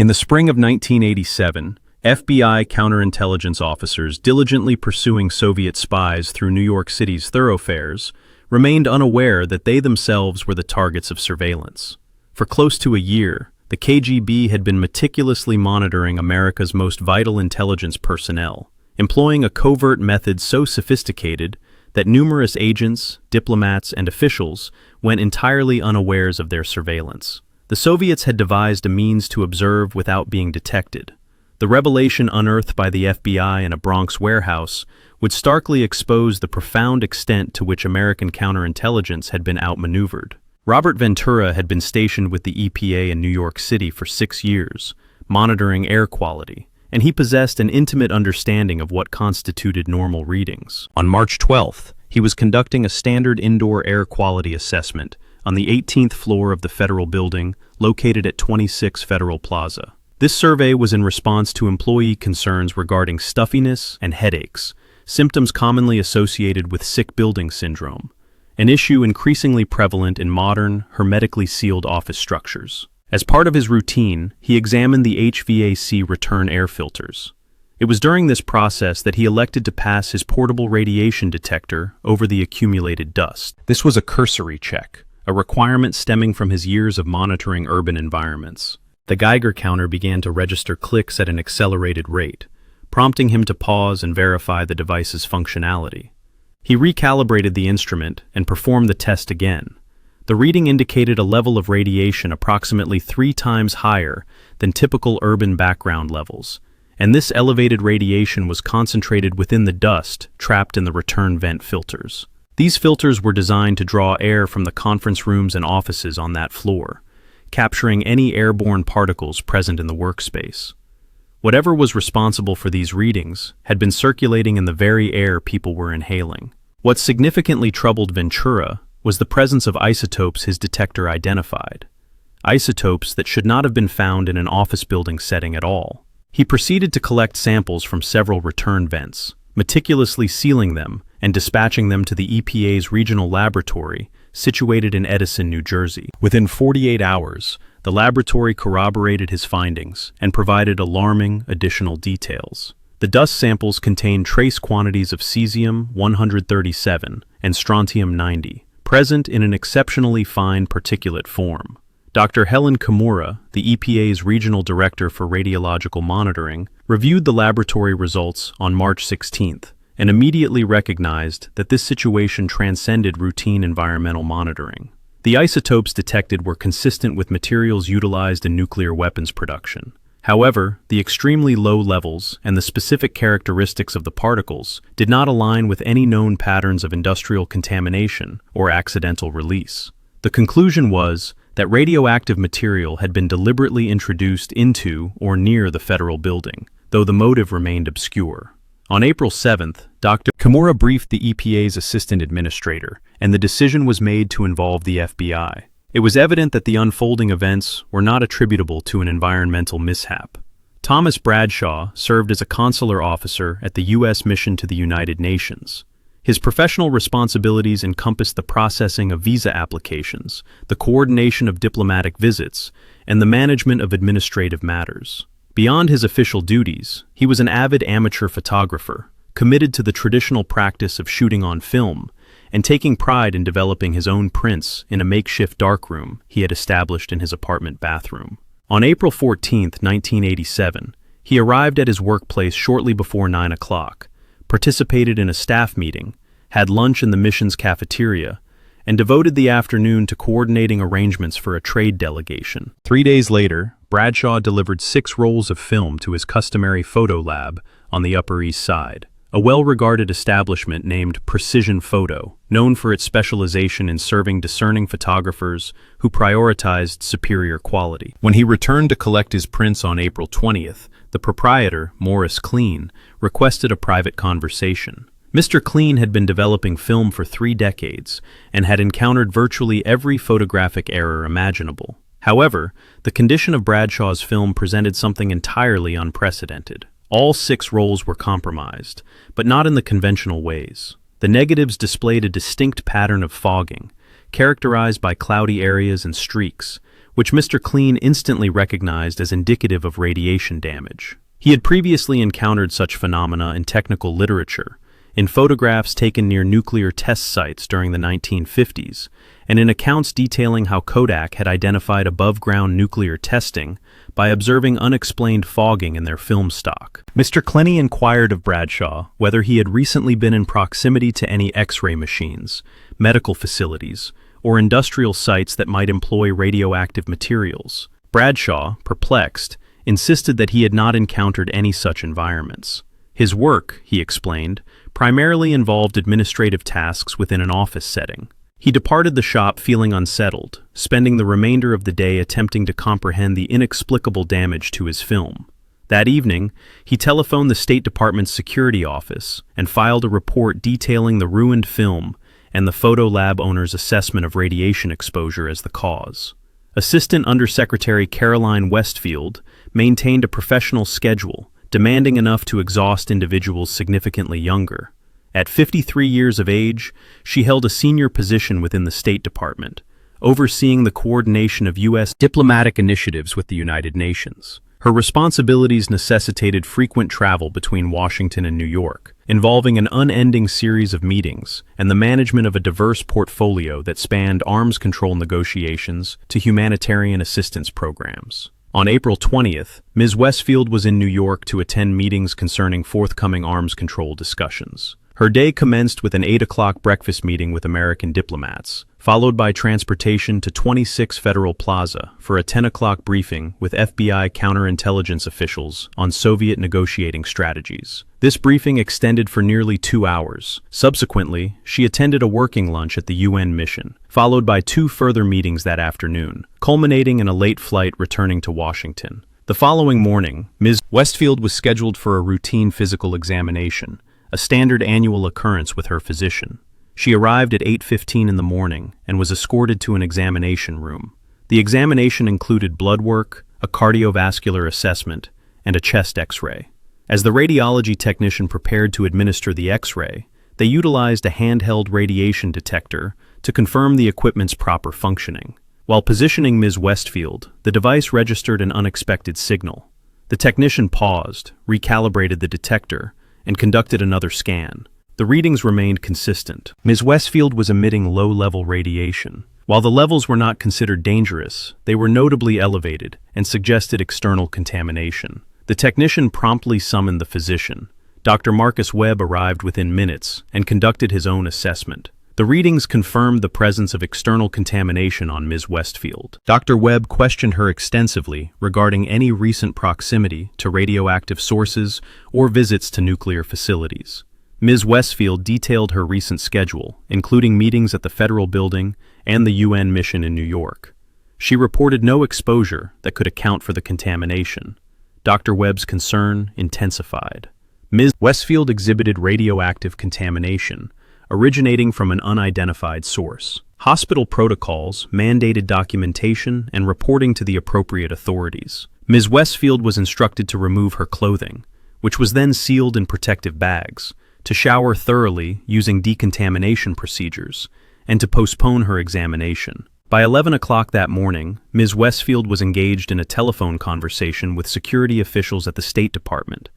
In the spring of 1987, FBI counterintelligence officers diligently pursuing Soviet spies through New York City's thoroughfares remained unaware that they themselves were the targets of surveillance. For close to a year, the KGB had been meticulously monitoring America's most vital intelligence personnel, employing a covert method so sophisticated that numerous agents, diplomats, and officials went entirely unawares of their surveillance. The Soviets had devised a means to observe without being detected. The revelation unearthed by the FBI in a Bronx warehouse would starkly expose the profound extent to which American counterintelligence had been outmaneuvered. Robert Ventura had been stationed with the EPA in New York City for 6 years, monitoring air quality, and he possessed an intimate understanding of what constituted normal readings. On March 12th, he was conducting a standard indoor air quality assessment on the 18th floor of the Federal Building located at 26 Federal Plaza. This survey was in response to employee concerns regarding stuffiness and headaches, symptoms commonly associated with sick building syndrome, an issue increasingly prevalent in modern, hermetically sealed office structures. As part of his routine, he examined the HVAC return air filters. It was during this process that he elected to pass his portable radiation detector over the accumulated dust. This was a cursory check, a requirement stemming from his years of monitoring urban environments. The Geiger counter began to register clicks at an accelerated rate, prompting him to pause and verify the device's functionality. He recalibrated the instrument and performed the test again. The reading indicated a level of radiation approximately 3 times higher than typical urban background levels, and this elevated radiation was concentrated within the dust trapped in the return vent filters. These filters were designed to draw air from the conference rooms and offices on that floor, capturing any airborne particles present in the workspace. Whatever was responsible for these readings had been circulating in the very air people were inhaling. What significantly troubled Ventura was the presence of isotopes his detector identified, isotopes that should not have been found in an office building setting at all. He proceeded to collect samples from several return vents, meticulously sealing them and dispatching them to the EPA's regional laboratory situated in Edison, New Jersey. Within 48 hours, the laboratory corroborated his findings and provided alarming additional details. The dust samples contained trace quantities of Cesium-137 and Strontium-90, present in an exceptionally fine particulate form. Dr. Helen Kimura, the EPA's regional director for radiological monitoring, reviewed the laboratory results on March 16th and immediately recognized that this situation transcended routine environmental monitoring. The isotopes detected were consistent with materials utilized in nuclear weapons production. However, the extremely low levels and the specific characteristics of the particles did not align with any known patterns of industrial contamination or accidental release. The conclusion was that radioactive material had been deliberately introduced into or near the Federal Building, though the motive remained obscure. On April 7th, Dr. Kimura briefed the EPA's assistant administrator, and the decision was made to involve the FBI. It was evident that the unfolding events were not attributable to an environmental mishap. Thomas Bradshaw served as a consular officer at the U.S. mission to the United Nations. His professional responsibilities encompassed the processing of visa applications, the coordination of diplomatic visits, and the management of administrative matters. Beyond his official duties, he was an avid amateur photographer, committed to the traditional practice of shooting on film, and taking pride in developing his own prints in a makeshift darkroom he had established in his apartment bathroom. On April 14, 1987, he arrived at his workplace shortly before 9 o'clock, participated in a staff meeting, had lunch in the mission's cafeteria, and devoted the afternoon to coordinating arrangements for a trade delegation. 3 days later, Bradshaw delivered 6 rolls of film to his customary photo lab on the Upper East Side, a well-regarded establishment named Precision Photo, known for its specialization in serving discerning photographers who prioritized superior quality. When he returned to collect his prints on April 20th, the proprietor, Morris Clean, requested a private conversation. Mr. Clean had been developing film for 3 decades and had encountered virtually every photographic error imaginable. However, the condition of Bradshaw's film presented something entirely unprecedented. All 6 rolls were compromised, but not in the conventional ways. The negatives displayed a distinct pattern of fogging, characterized by cloudy areas and streaks, which Mr. Clean instantly recognized as indicative of radiation damage. He had previously encountered such phenomena in technical literature, in photographs taken near nuclear test sites during the 1950s, and in accounts detailing how Kodak had identified above-ground nuclear testing by observing unexplained fogging in their film stock. Mr. Clenny inquired of Bradshaw whether he had recently been in proximity to any X-ray machines, medical facilities, or industrial sites that might employ radioactive materials. Bradshaw, perplexed, insisted that he had not encountered any such environments. His work, he explained, primarily involved administrative tasks within an office setting. He departed the shop feeling unsettled, spending the remainder of the day attempting to comprehend the inexplicable damage to his film. That evening, he telephoned the State Department's security office and filed a report detailing the ruined film and the photo lab owner's assessment of radiation exposure as the cause. Assistant Undersecretary Caroline Westfield maintained a professional schedule, demanding enough to exhaust individuals significantly younger. At 53 years of age, she held a senior position within the State Department, overseeing the coordination of U.S. diplomatic initiatives with the United Nations. Her responsibilities necessitated frequent travel between Washington and New York, involving an unending series of meetings and the management of a diverse portfolio that spanned arms control negotiations to humanitarian assistance programs. On April 20th, Ms. Westfield was in New York to attend meetings concerning forthcoming arms control discussions. Her day commenced with an 8 o'clock breakfast meeting with American diplomats, followed by transportation to 26 Federal Plaza for a 10 o'clock briefing with FBI counterintelligence officials on Soviet negotiating strategies. This briefing extended for nearly 2 hours. Subsequently, she attended a working lunch at the UN mission, followed by 2 further meetings that afternoon, culminating in a late flight returning to Washington. The following morning, Ms. Westfield was scheduled for a routine physical examination, a standard annual occurrence with her physician. She arrived at 8:15 in the morning and was escorted to an examination room. The examination included blood work, a cardiovascular assessment, and a chest X-ray. As the radiology technician prepared to administer the X-ray, they utilized a handheld radiation detector to confirm the equipment's proper functioning. While positioning Ms. Westfield, the device registered an unexpected signal. The technician paused, recalibrated the detector, and conducted another scan. The readings remained consistent. Ms. Westfield was emitting low-level radiation. While the levels were not considered dangerous, they were notably elevated and suggested external contamination. The technician promptly summoned the physician. Dr. Marcus Webb arrived within minutes and conducted his own assessment. The readings confirmed the presence of external contamination on Ms. Westfield. Dr. Webb questioned her extensively regarding any recent proximity to radioactive sources or visits to nuclear facilities. Ms. Westfield detailed her recent schedule, including meetings at the Federal Building and the UN mission in New York. She reported no exposure that could account for the contamination. Dr. Webb's concern intensified. Ms. Westfield exhibited radioactive contamination, originating from an unidentified source. Hospital protocols mandated documentation and reporting to the appropriate authorities. Ms. Westfield was instructed to remove her clothing, which was then sealed in protective bags, to shower thoroughly using decontamination procedures, and to postpone her examination. By 11 o'clock that morning, Ms. Westfield was engaged in a telephone conversation with security officials at the State Department,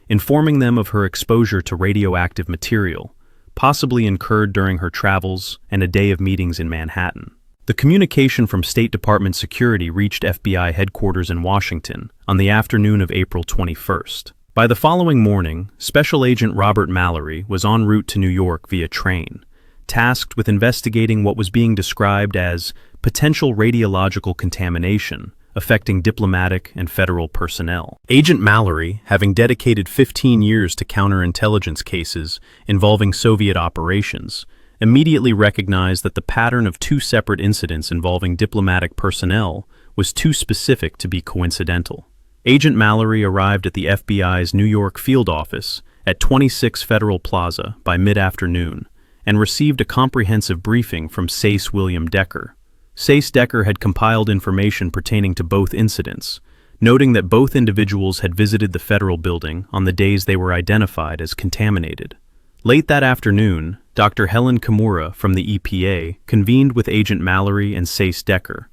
informing them of her exposure to radioactive material, possibly incurred during her travels and a day of meetings in Manhattan. The communication from State Department security reached FBI headquarters in Washington on the afternoon of April 21st. By the following morning, Special Agent Robert Mallory was en route to New York via train, tasked with investigating what was being described as potential radiological contamination affecting diplomatic and federal personnel. Agent Mallory, having dedicated 15 years to counterintelligence cases involving Soviet operations, immediately recognized that the pattern of 2 separate incidents involving diplomatic personnel was too specific to be coincidental. Agent Mallory arrived at the FBI's New York field office at 26 Federal Plaza by mid-afternoon and received a comprehensive briefing from Sace William Decker. Sace Decker had compiled information pertaining to both incidents, noting that both individuals had visited the Federal Building on the days they were identified as contaminated. Late that afternoon, Dr. Helen Kimura from the EPA convened with Agent Mallory and Sace Decker,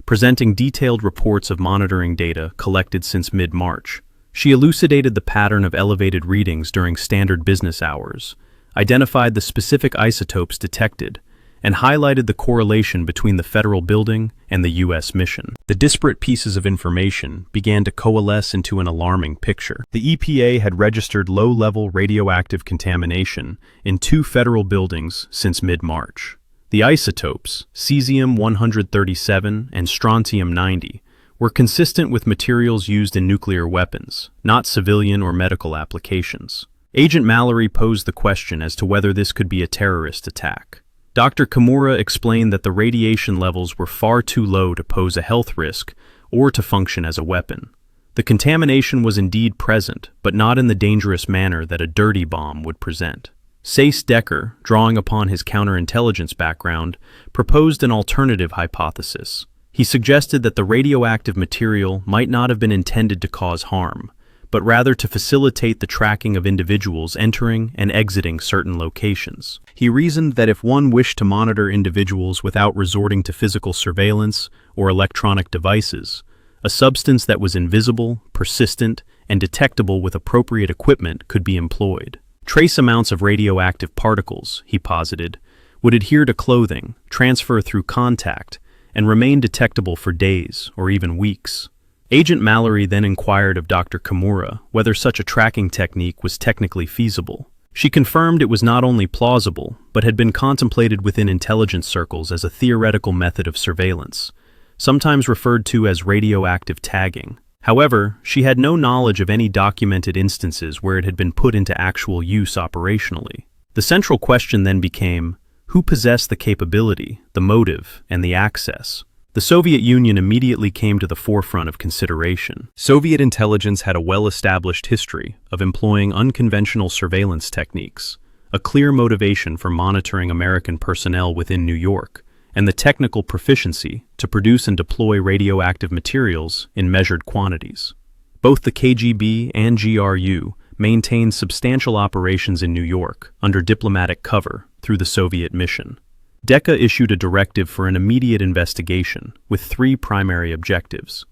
presenting detailed reports of monitoring data collected since mid-March. She elucidated the pattern of elevated readings during standard business hours, identified the specific isotopes detected, and highlighted the correlation between the federal building and the U.S. mission. The disparate pieces of information began to coalesce into an alarming picture. The EPA had registered low-level radioactive contamination in 2 federal buildings since mid-March. The isotopes, Cesium-137 and Strontium-90, were consistent with materials used in nuclear weapons, not civilian or medical applications. Agent Mallory posed the question as to whether this could be a terrorist attack. Dr. Kimura explained that the radiation levels were far too low to pose a health risk or to function as a weapon. The contamination was indeed present, but not in the dangerous manner that a dirty bomb would present. Sayce Decker, drawing upon his counterintelligence background, proposed an alternative hypothesis. He suggested that the radioactive material might not have been intended to cause harm, but rather to facilitate the tracking of individuals entering and exiting certain locations. He reasoned that if one wished to monitor individuals without resorting to physical surveillance or electronic devices, a substance that was invisible, persistent, and detectable with appropriate equipment could be employed. Trace amounts of radioactive particles, he posited, would adhere to clothing, transfer through contact, and remain detectable for days or even weeks. Agent Mallory then inquired of Dr. Kimura whether such a tracking technique was technically feasible. She confirmed it was not only plausible, but had been contemplated within intelligence circles as a theoretical method of surveillance, sometimes referred to as radioactive tagging. However, she had no knowledge of any documented instances where it had been put into actual use operationally. The central question then became, who possessed the capability, the motive, and the access? The Soviet Union immediately came to the forefront of consideration. Soviet intelligence had a well-established history of employing unconventional surveillance techniques, a clear motivation for monitoring American personnel within New York, and the technical proficiency to produce and deploy radioactive materials in measured quantities. Both the KGB and GRU maintained substantial operations in New York under diplomatic cover through the Soviet mission. Decca issued a directive for an immediate investigation with 3 primary objectives: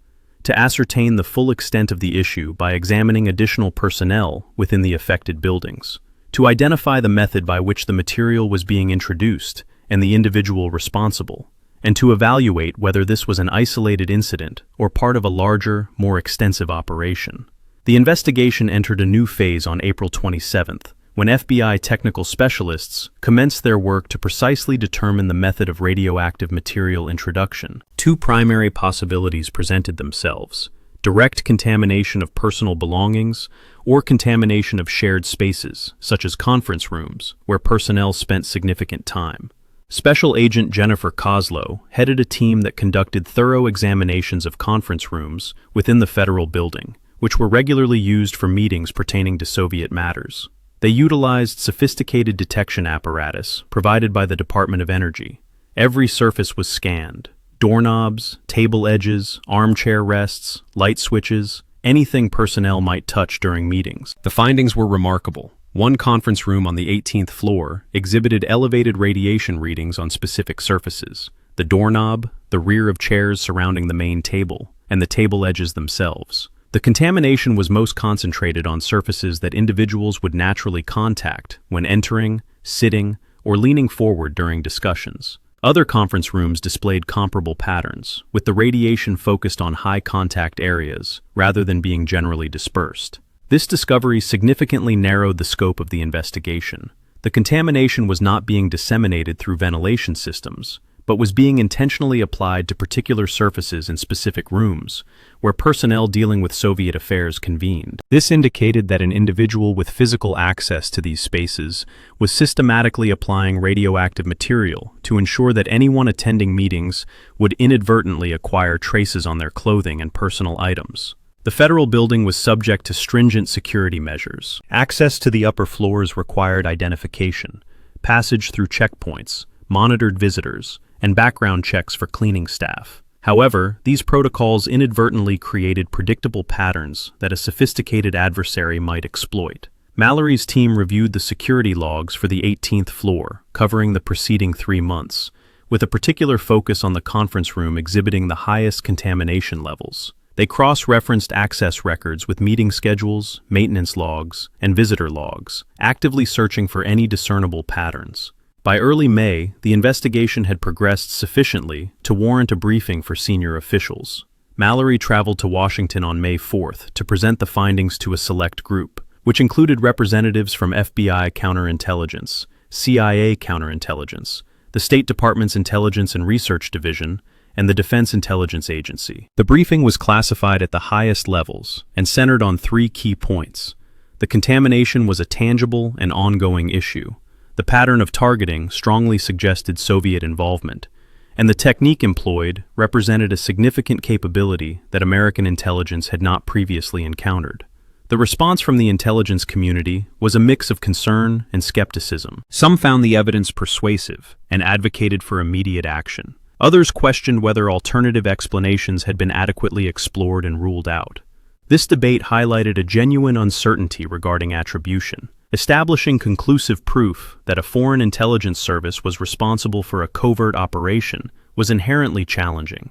to ascertain the full extent of the issue by examining additional personnel within the affected buildings, to identify the method by which the material was being introduced and the individual responsible, and to evaluate whether this was an isolated incident or part of a larger, more extensive operation. The investigation entered a new phase on April 27th, when FBI technical specialists commenced their work to precisely determine the method of radioactive material introduction. 2 primary possibilities presented themselves: direct contamination of personal belongings or contamination of shared spaces, such as conference rooms, where personnel spent significant time. Special Agent Jennifer Kozlow headed a team that conducted thorough examinations of conference rooms within the federal building, which were regularly used for meetings pertaining to Soviet matters. They utilized sophisticated detection apparatus provided by the Department of Energy. Every surface was scanned: doorknobs, table edges, armchair rests, light switches, anything personnel might touch during meetings. The findings were remarkable. One conference room on the 18th floor exhibited elevated radiation readings on specific surfaces: the doorknob, the rear of chairs surrounding the main table, and the table edges themselves. The contamination was most concentrated on surfaces that individuals would naturally contact when entering, sitting, or leaning forward during discussions. Other conference rooms displayed comparable patterns, with the radiation focused on high-contact areas rather than being generally dispersed. This discovery significantly narrowed the scope of the investigation. The contamination was not being disseminated through ventilation systems, but was being intentionally applied to particular surfaces in specific rooms, where personnel dealing with Soviet affairs convened. This indicated that an individual with physical access to these spaces was systematically applying radioactive material to ensure that anyone attending meetings would inadvertently acquire traces on their clothing and personal items. The federal building was subject to stringent security measures. Access to the upper floors required identification, passage through checkpoints, monitored visitors, and background checks for cleaning staff. However, these protocols inadvertently created predictable patterns that a sophisticated adversary might exploit. Mallory's team reviewed the security logs for the 18th floor, covering the preceding 3 months, with a particular focus on the conference room exhibiting the highest contamination levels. They cross-referenced access records with meeting schedules, maintenance logs, and visitor logs, actively searching for any discernible patterns. By early May, the investigation had progressed sufficiently to warrant a briefing for senior officials. Mallory traveled to Washington on May 4th to present the findings to a select group, which included representatives from FBI counterintelligence, CIA counterintelligence, the State Department's Intelligence and Research Division, and the Defense Intelligence Agency. The briefing was classified at the highest levels and centered on three key points. The contamination was a tangible and ongoing issue. The pattern of targeting strongly suggested Soviet involvement, and the technique employed represented a significant capability that American intelligence had not previously encountered. The response from the intelligence community was a mix of concern and skepticism. Some found the evidence persuasive and advocated for immediate action. Others questioned whether alternative explanations had been adequately explored and ruled out. This debate highlighted a genuine uncertainty regarding attribution. Establishing conclusive proof that a foreign intelligence service was responsible for a covert operation was inherently challenging.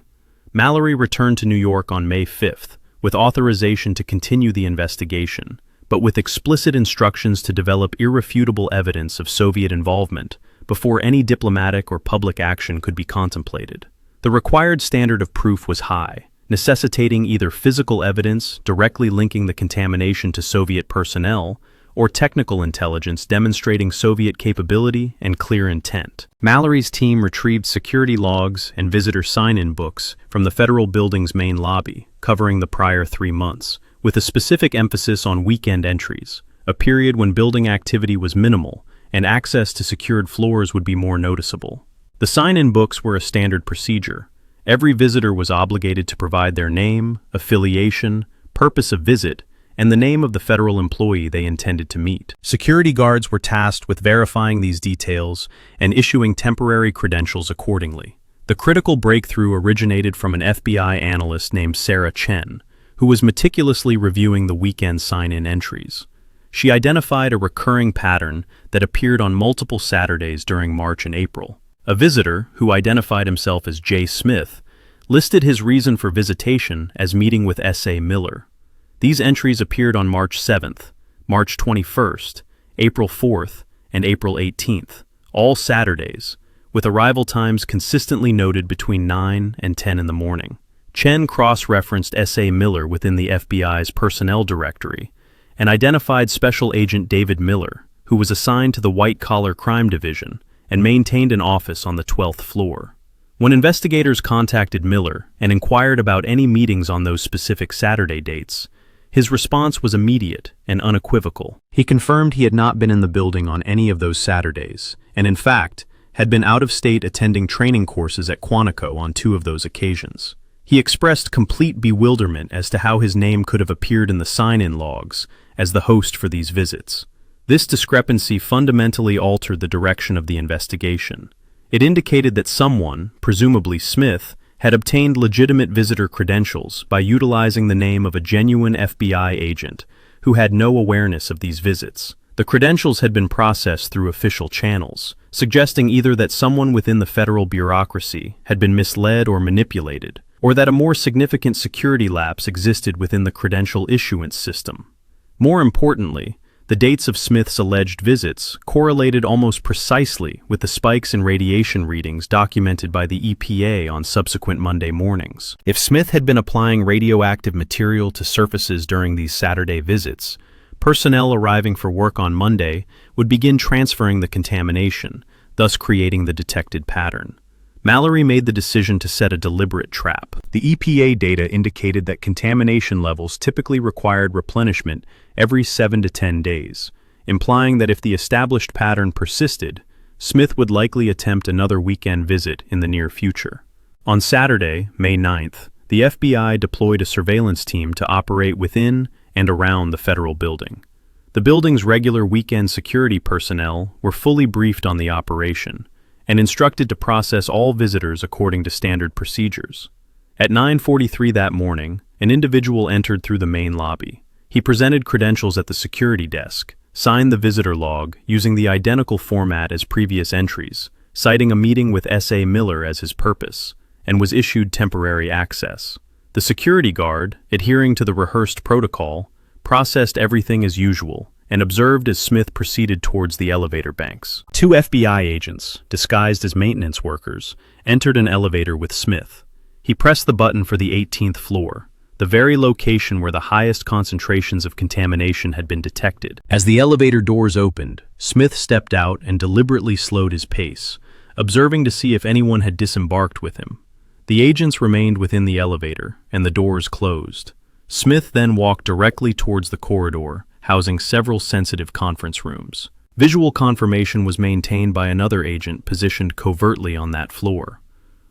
Mallory returned to New York on May 5th, with authorization to continue the investigation, but with explicit instructions to develop irrefutable evidence of Soviet involvement before any diplomatic or public action could be contemplated. The required standard of proof was high, necessitating either physical evidence directly linking the contamination to Soviet personnel or technical intelligence demonstrating Soviet capability and clear intent. Mallory's team retrieved security logs and visitor sign-in books from the Federal Building's main lobby, covering the prior 3 months, with a specific emphasis on weekend entries, a period when building activity was minimal and access to secured floors would be more noticeable. The sign-in books were a standard procedure. Every visitor was obligated to provide their name, affiliation, purpose of visit, and the name of the federal employee they intended to meet. Security guards were tasked with verifying these details and issuing temporary credentials accordingly. The critical breakthrough originated from an FBI analyst named Sarah Chen, who was meticulously reviewing the weekend sign-in entries. She identified a recurring pattern that appeared on multiple Saturdays during March and April. A visitor, who identified himself as J. Smith, listed his reason for visitation as meeting with S.A. Miller. These entries appeared on March 7th, March 21st, April 4th, and April 18th, all Saturdays, with arrival times consistently noted between 9 and 10 in the morning. Chen cross-referenced S.A. Miller within the FBI's personnel directory and identified Special Agent David Miller, who was assigned to the White-Collar Crime Division and maintained an office on the 12th floor. When investigators contacted Miller and inquired about any meetings on those specific Saturday dates, his response was immediate and unequivocal. He confirmed he had not been in the building on any of those Saturdays, and in fact, had been out of state attending training courses at Quantico on 2 of those occasions. He expressed complete bewilderment as to how his name could have appeared in the sign-in logs as the host for these visits. This discrepancy fundamentally altered the direction of the investigation. It indicated that someone, presumably Smith, had obtained legitimate visitor credentials by utilizing the name of a genuine FBI agent who had no awareness of these visits. The credentials had been processed through official channels, suggesting either that someone within the federal bureaucracy had been misled or manipulated, or that a more significant security lapse existed within the credential issuance system. More importantly, the dates of Smith's alleged visits correlated almost precisely with the spikes in radiation readings documented by the EPA on subsequent Monday mornings. If Smith had been applying radioactive material to surfaces during these Saturday visits, personnel arriving for work on Monday would begin transferring the contamination, thus creating the detected pattern. Mallory made the decision to set a deliberate trap. The EPA data indicated that contamination levels typically required replenishment every 7 to 10 days, implying that if the established pattern persisted, Smith would likely attempt another weekend visit in the near future. On Saturday, May 9th, the FBI deployed a surveillance team to operate within and around the federal building. The building's regular weekend security personnel were fully briefed on the operation and instructed to process all visitors according to standard procedures. At 9:43 that morning, an individual entered through the main lobby. He presented credentials at the security desk, signed the visitor log using the identical format as previous entries, citing a meeting with S.A. Miller as his purpose, and was issued temporary access. The security guard, adhering to the rehearsed protocol, processed everything as usual and observed as Smith proceeded towards the elevator banks. Two FBI agents, disguised as maintenance workers, entered an elevator with Smith. He pressed the button for the 18th floor, the very location where the highest concentrations of contamination had been detected. As the elevator doors opened, Smith stepped out and deliberately slowed his pace, observing to see if anyone had disembarked with him. The agents remained within the elevator, and the doors closed. Smith then walked directly towards the corridor, housing several sensitive conference rooms. Visual confirmation was maintained by another agent positioned covertly on that floor.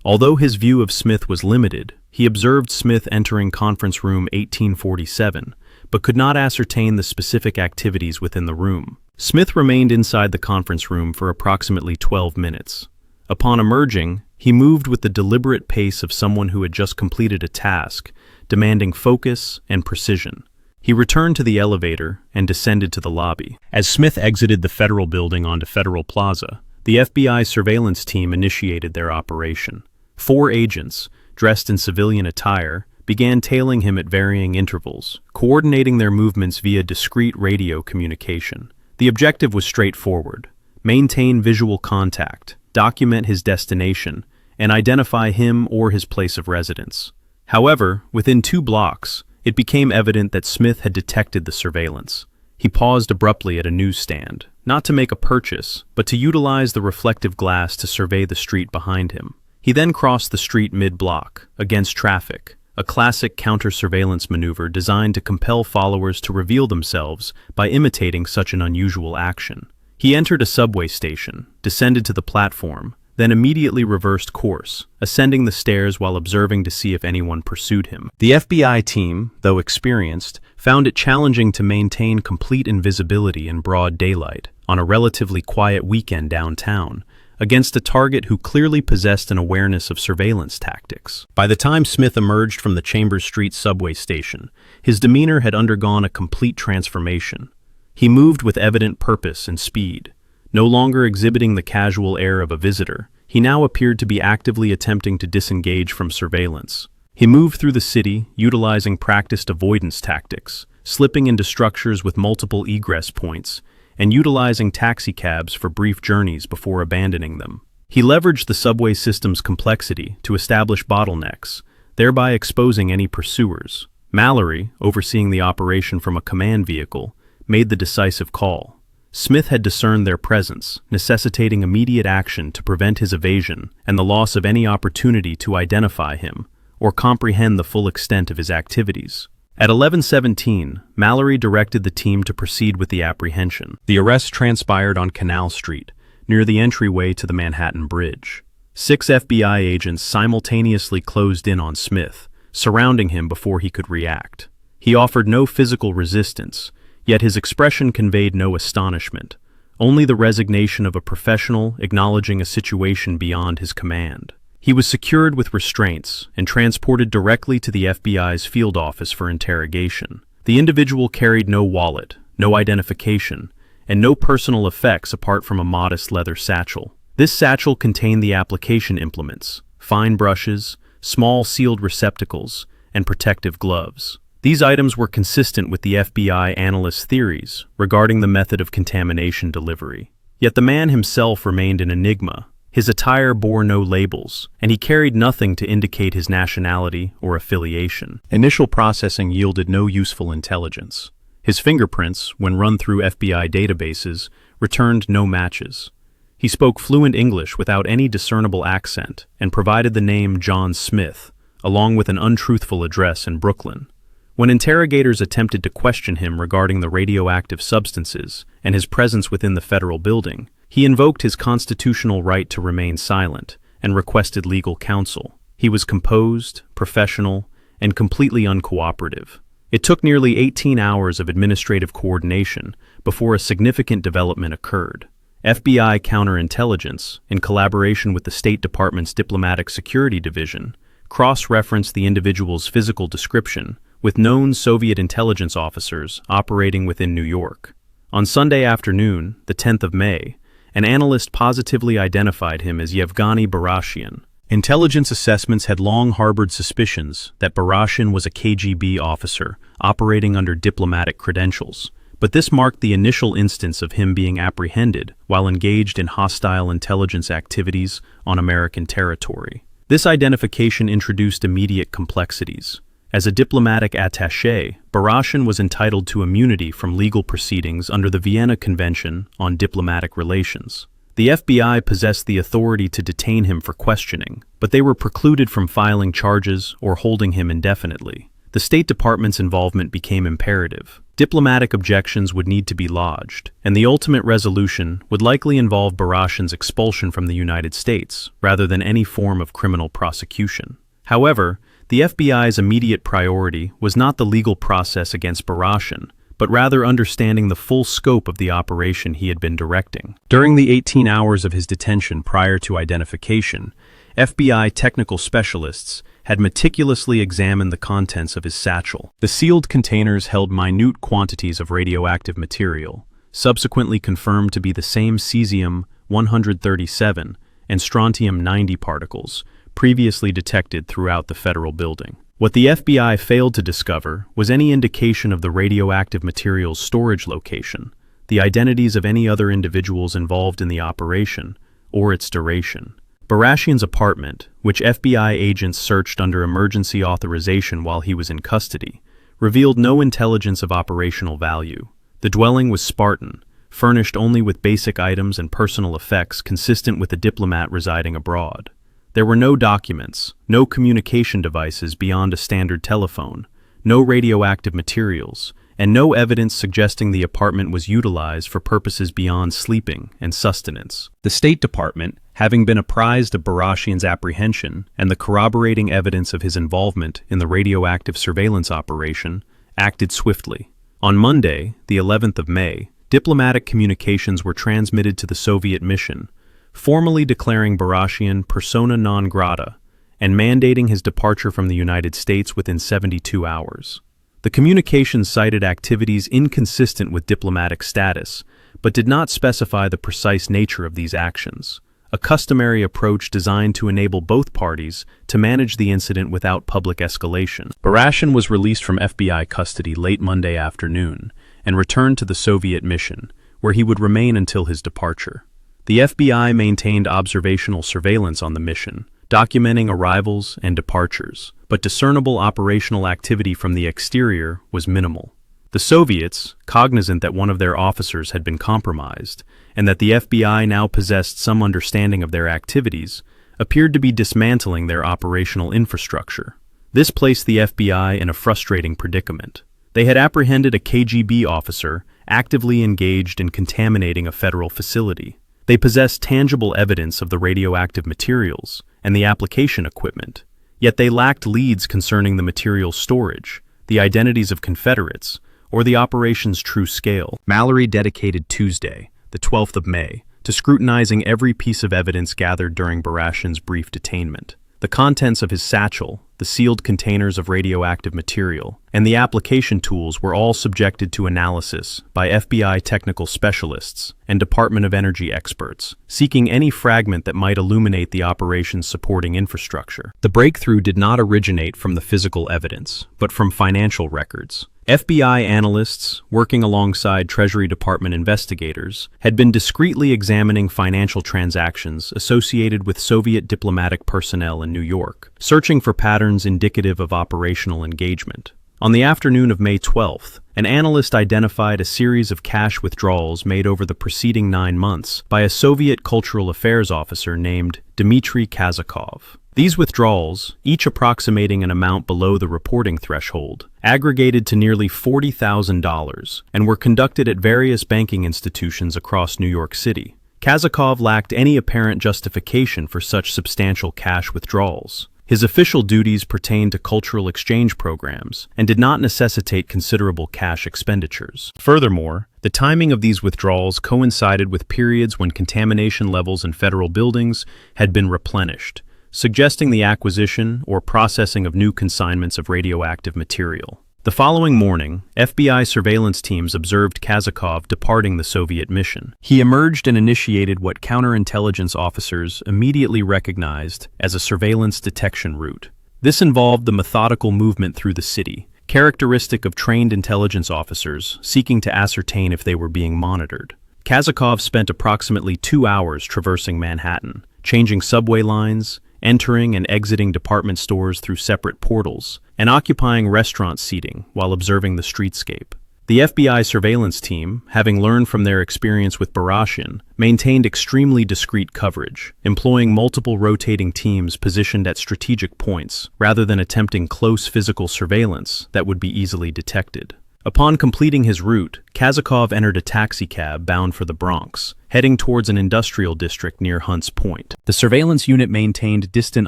Although his view of Smith was limited, he observed Smith entering conference room 1847, but could not ascertain the specific activities within the room. Smith remained inside the conference room for approximately 12 minutes. Upon emerging, he moved with the deliberate pace of someone who had just completed a task, demanding focus and precision. He returned to the elevator and descended to the lobby. As Smith exited the Federal Building onto Federal Plaza, the FBI surveillance team initiated their operation. 4 agents, dressed in civilian attire, began tailing him at varying intervals, coordinating their movements via discreet radio communication. The objective was straightforward: maintain visual contact, document his destination, and identify him or his place of residence. However, within 2 blocks, it became evident that Smith had detected the surveillance. He paused abruptly at a newsstand, not to make a purchase, but to utilize the reflective glass to survey the street behind him. He then crossed the street mid-block, against traffic, a classic counter-surveillance maneuver designed to compel followers to reveal themselves by imitating such an unusual action. He entered a subway station, descended to the platform, then immediately reversed course, ascending the stairs while observing to see if anyone pursued him. The FBI team, though experienced, found it challenging to maintain complete invisibility in broad daylight on a relatively quiet weekend downtown, against a target who clearly possessed an awareness of surveillance tactics. By the time Smith emerged from the Chambers Street subway station, his demeanor had undergone a complete transformation. He moved with evident purpose and speed. No longer exhibiting the casual air of a visitor, he now appeared to be actively attempting to disengage from surveillance. He moved through the city, utilizing practiced avoidance tactics, slipping into structures with multiple egress points, and utilizing taxicabs for brief journeys before abandoning them. He leveraged the subway system's complexity to establish bottlenecks, thereby exposing any pursuers. Mallory, overseeing the operation from a command vehicle, made the decisive call. Smith had discerned their presence, necessitating immediate action to prevent his evasion and the loss of any opportunity to identify him or comprehend the full extent of his activities. At 11:17, Mallory directed the team to proceed with the apprehension. The arrest transpired on Canal Street, near the entryway to the Manhattan Bridge. 6 FBI agents simultaneously closed in on Smith, surrounding him before he could react. He offered no physical resistance, yet his expression conveyed no astonishment, only the resignation of a professional acknowledging a situation beyond his command. He was secured with restraints and transported directly to the FBI's field office for interrogation. The individual carried no wallet, no identification, and no personal effects apart from a modest leather satchel. This satchel contained the application implements, fine brushes, small sealed receptacles, and protective gloves. These items were consistent with the FBI analyst's theories regarding the method of contamination delivery. Yet the man himself remained an enigma. His attire bore no labels, and he carried nothing to indicate his nationality or affiliation. Initial processing yielded no useful intelligence. His fingerprints, when run through FBI databases, returned no matches. He spoke fluent English without any discernible accent and provided the name John Smith, along with an untruthful address in Brooklyn. When interrogators attempted to question him regarding the radioactive substances and his presence within the Federal Building, he invoked his constitutional right to remain silent and requested legal counsel. He was composed, professional, and completely uncooperative. It took nearly 18 hours of administrative coordination before a significant development occurred. FBI counterintelligence, in collaboration with the State Department's Diplomatic Security Division, cross-referenced the individual's physical description with known Soviet intelligence officers operating within New York. On Sunday afternoon, the 10th of May, an analyst positively identified him as Yevgeny Barashian. Intelligence assessments had long harbored suspicions that Barashian was a KGB officer operating under diplomatic credentials, but this marked the initial instance of him being apprehended while engaged in hostile intelligence activities on American territory. This identification introduced immediate complexities. As a diplomatic attaché, Barashian was entitled to immunity from legal proceedings under the Vienna Convention on Diplomatic Relations. The FBI possessed the authority to detain him for questioning, but they were precluded from filing charges or holding him indefinitely. The State Department's involvement became imperative. Diplomatic objections would need to be lodged, and the ultimate resolution would likely involve Barashian's expulsion from the United States, rather than any form of criminal prosecution. However, the FBI's immediate priority was not the legal process against Barashian, but rather understanding the full scope of the operation he had been directing. During the 18 hours of his detention prior to identification, FBI technical specialists had meticulously examined the contents of his satchel. The sealed containers held minute quantities of radioactive material, subsequently confirmed to be the same Cesium-137 and Strontium-90 particles previously detected throughout the federal building. What the FBI failed to discover was any indication of the radioactive material's storage location, the identities of any other individuals involved in the operation, or its duration. Barashian's apartment, which FBI agents searched under emergency authorization while he was in custody, revealed no intelligence of operational value. The dwelling was Spartan, furnished only with basic items and personal effects consistent with a diplomat residing abroad. There were no documents, no communication devices beyond a standard telephone, no radioactive materials, and no evidence suggesting the apartment was utilized for purposes beyond sleeping and sustenance. The State Department, having been apprised of Barashian's apprehension and the corroborating evidence of his involvement in the radioactive surveillance operation, acted swiftly. On Monday, the 11th of May, diplomatic communications were transmitted to the Soviet mission, formally declaring Barashian persona non grata and mandating his departure from the United States within 72 hours. The communications cited activities inconsistent with diplomatic status, but did not specify the precise nature of these actions, a customary approach designed to enable both parties to manage the incident without public escalation. Barashian was released from FBI custody late Monday afternoon and returned to the Soviet mission, where he would remain until his departure. The FBI maintained observational surveillance on the mission, documenting arrivals and departures, but discernible operational activity from the exterior was minimal. The Soviets, cognizant that one of their officers had been compromised, and that the FBI now possessed some understanding of their activities, appeared to be dismantling their operational infrastructure. This placed the FBI in a frustrating predicament. They had apprehended a KGB officer actively engaged in contaminating a federal facility. They possessed tangible evidence of the radioactive materials and the application equipment, yet they lacked leads concerning the material's storage, the identities of Confederates, or the operation's true scale. Mallory dedicated Tuesday, the 12th of May, to scrutinizing every piece of evidence gathered during Barashian's brief detainment. The contents of his satchel, the sealed containers of radioactive material, and the application tools were all subjected to analysis by FBI technical specialists and Department of Energy experts, seeking any fragment that might illuminate the operation's supporting infrastructure. The breakthrough did not originate from the physical evidence, but from financial records. FBI analysts, working alongside Treasury Department investigators, had been discreetly examining financial transactions associated with Soviet diplomatic personnel in New York, searching for patterns indicative of operational engagement. On the afternoon of May 12th, an analyst identified a series of cash withdrawals made over the preceding 9 months by a Soviet cultural affairs officer named Dmitry Kazakov. These withdrawals, each approximating an amount below the reporting threshold, aggregated to nearly $40,000 and were conducted at various banking institutions across New York City. Kazakov lacked any apparent justification for such substantial cash withdrawals. His official duties pertained to cultural exchange programs and did not necessitate considerable cash expenditures. Furthermore, the timing of these withdrawals coincided with periods when contamination levels in federal buildings had been replenished, suggesting the acquisition or processing of new consignments of radioactive material. The following morning, FBI surveillance teams observed Kazakov departing the Soviet mission. He emerged and initiated what counterintelligence officers immediately recognized as a surveillance detection route. This involved the methodical movement through the city, characteristic of trained intelligence officers seeking to ascertain if they were being monitored. Kazakov spent approximately 2 hours traversing Manhattan, changing subway lines, entering and exiting department stores through separate portals, and occupying restaurant seating while observing the streetscape. The FBI surveillance team, having learned from their experience with Barashin, maintained extremely discreet coverage, employing multiple rotating teams positioned at strategic points rather than attempting close physical surveillance that would be easily detected. Upon completing his route, Kazakov entered a taxicab bound for the Bronx, heading towards an industrial district near Hunts Point. The surveillance unit maintained distant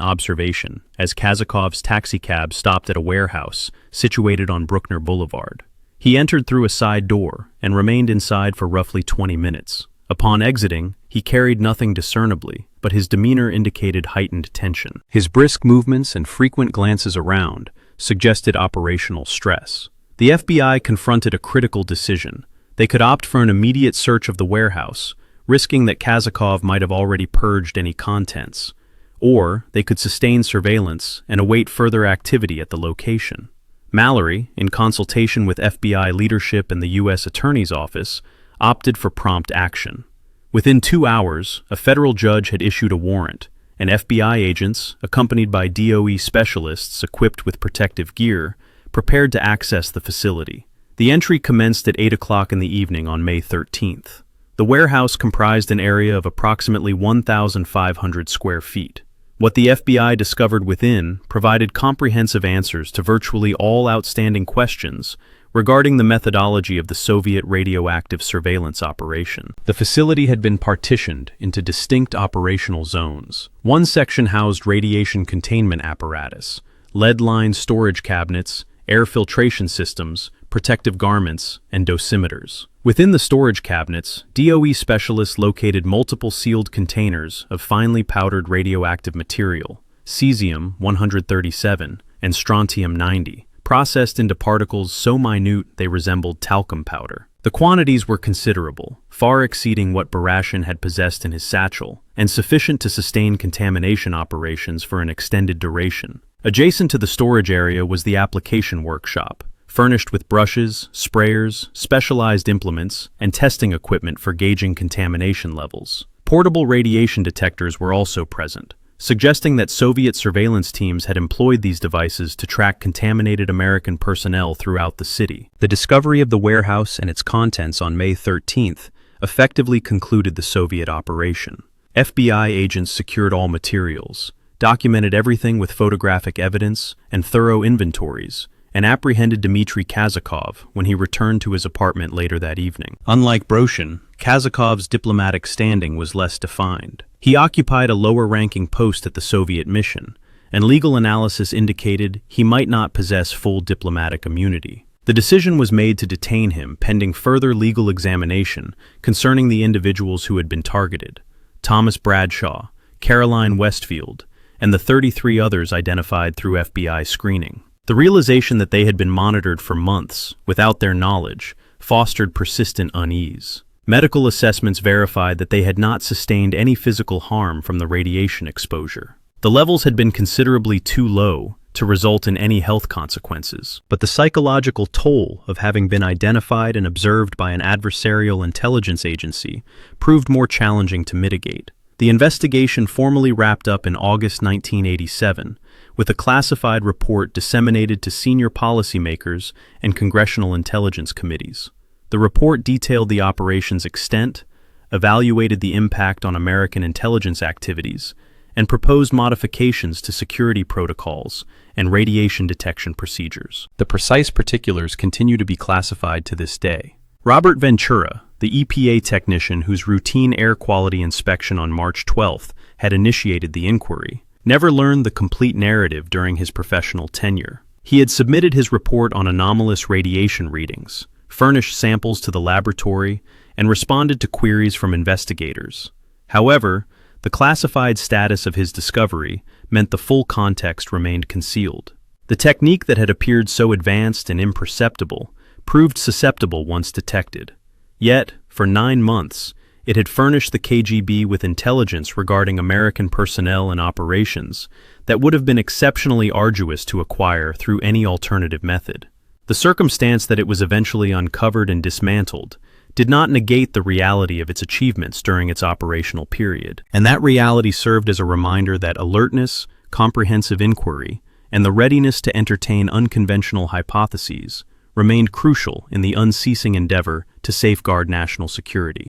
observation as Kazakov's taxicab stopped at a warehouse situated on Bruckner Boulevard. He entered through a side door and remained inside for roughly 20 minutes. Upon exiting, he carried nothing discernibly, but his demeanor indicated heightened tension. His brisk movements and frequent glances around suggested operational stress. The FBI confronted a critical decision. They could opt for an immediate search of the warehouse, risking that Kazakov might have already purged any contents, or they could sustain surveillance and await further activity at the location. Mallory, in consultation with FBI leadership and the U.S. Attorney's Office, opted for prompt action. Within 2 hours, a federal judge had issued a warrant, and FBI agents, accompanied by DOE specialists equipped with protective gear, prepared to access the facility. The entry commenced at 8 o'clock in the evening on May 13th. The warehouse comprised an area of approximately 1,500 square feet. What the FBI discovered within provided comprehensive answers to virtually all outstanding questions regarding the methodology of the Soviet radioactive surveillance operation. The facility had been partitioned into distinct operational zones. One section housed radiation containment apparatus, lead-lined storage cabinets, air filtration systems, protective garments, and dosimeters. Within the storage cabinets, DOE specialists located multiple sealed containers of finely powdered radioactive material, Cesium-137 and Strontium-90, processed into particles so minute they resembled talcum powder. The quantities were considerable, far exceeding what Barashin had possessed in his satchel, and sufficient to sustain contamination operations for an extended duration. Adjacent to the storage area was the application workshop, furnished with brushes, sprayers, specialized implements, and testing equipment for gauging contamination levels. Portable radiation detectors were also present, suggesting that Soviet surveillance teams had employed these devices to track contaminated American personnel throughout the city. The discovery of the warehouse and its contents on May 13th effectively concluded the Soviet operation. FBI agents secured all materials, documented everything with photographic evidence and thorough inventories, and apprehended Dmitry Kazakov when he returned to his apartment later that evening. Unlike Barashin, Kazakov's diplomatic standing was less defined. He occupied a lower-ranking post at the Soviet mission, and legal analysis indicated he might not possess full diplomatic immunity. The decision was made to detain him pending further legal examination concerning the individuals who had been targeted: Thomas Bradshaw, Caroline Westfield, and the 33 others identified through FBI screening. The realization that they had been monitored for months without their knowledge fostered persistent unease. Medical assessments verified that they had not sustained any physical harm from the radiation exposure. The levels had been considerably too low to result in any health consequences, but the psychological toll of having been identified and observed by an adversarial intelligence agency proved more challenging to mitigate. The investigation formally wrapped up in August 1987, with a classified report disseminated to senior policymakers and congressional intelligence committees. The report detailed the operation's extent, evaluated the impact on American intelligence activities, and proposed modifications to security protocols and radiation detection procedures. The precise particulars continue to be classified to this day. Robert Ventura, the EPA technician whose routine air quality inspection on March 12th had initiated the inquiry, never learned the complete narrative during his professional tenure. He had submitted his report on anomalous radiation readings, furnished samples to the laboratory, and responded to queries from investigators. However, the classified status of his discovery meant the full context remained concealed. The technique that had appeared so advanced and imperceptible proved susceptible once detected. Yet, for 9 months, it had furnished the KGB with intelligence regarding American personnel and operations that would have been exceptionally arduous to acquire through any alternative method. The circumstance that it was eventually uncovered and dismantled did not negate the reality of its achievements during its operational period, and that reality served as a reminder that alertness, comprehensive inquiry, and the readiness to entertain unconventional hypotheses remained crucial in the unceasing endeavor to safeguard national security.